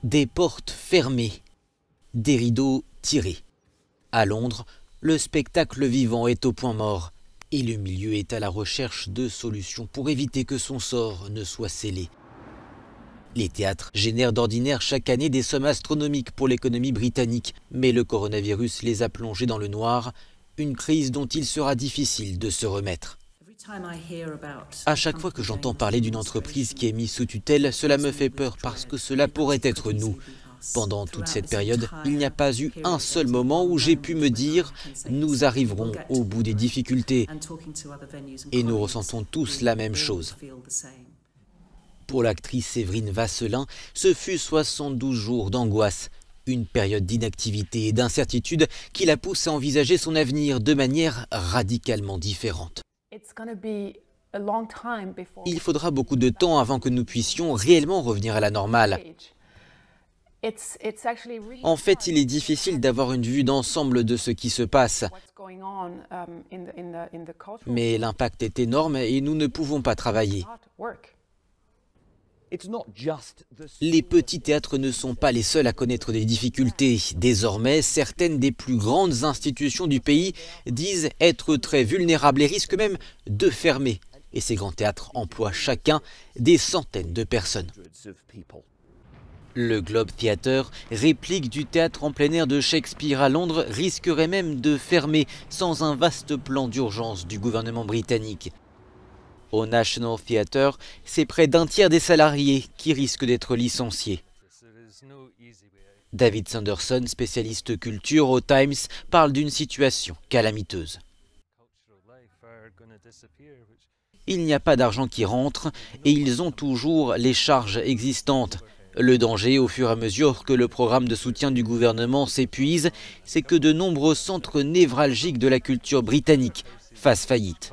Des portes fermées, des rideaux tirés. À Londres, le spectacle vivant est au point mort et le milieu est à la recherche de solutions pour éviter que son sort ne soit scellé. Les théâtres génèrent d'ordinaire chaque année des sommes astronomiques pour l'économie britannique, mais le coronavirus les a plongés dans le noir, une crise dont il sera difficile de se remettre. À chaque fois que j'entends parler d'une entreprise qui est mise sous tutelle, cela me fait peur parce que cela pourrait être nous. Pendant toute cette période, il n'y a pas eu un seul moment où j'ai pu me dire « nous arriverons au bout des difficultés » et nous ressentons tous la même chose. Pour l'actrice Séverine Vasselin, ce fut 72 jours d'angoisse, une période d'inactivité et d'incertitude qui la pousse à envisager son avenir de manière radicalement différente. Il faudra beaucoup de temps avant que nous puissions réellement revenir à la normale. En fait, il est difficile d'avoir une vue d'ensemble de ce qui se passe. Mais l'impact est énorme et nous ne pouvons pas travailler. Les petits théâtres ne sont pas les seuls à connaître des difficultés. Désormais, certaines des plus grandes institutions du pays disent être très vulnérables et risquent même de fermer. Et ces grands théâtres emploient chacun des centaines de personnes. Le Globe Theatre, réplique du théâtre en plein air de Shakespeare à Londres, risquerait même de fermer sans un vaste plan d'urgence du gouvernement britannique. Au National Theatre, c'est près d'un tiers des salariés qui risquent d'être licenciés. David Sanderson, spécialiste culture au Times, parle d'une situation calamiteuse. Il n'y a pas d'argent qui rentre et ils ont toujours les charges existantes. Le danger, au fur et à mesure que le programme de soutien du gouvernement s'épuise, c'est que de nombreux centres névralgiques de la culture britannique fassent faillite.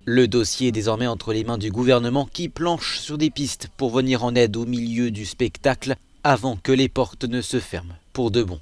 Le dossier est désormais entre les mains du gouvernement qui planche sur des pistes pour venir en aide au milieu du spectacle avant que les portes ne se ferment pour de bon.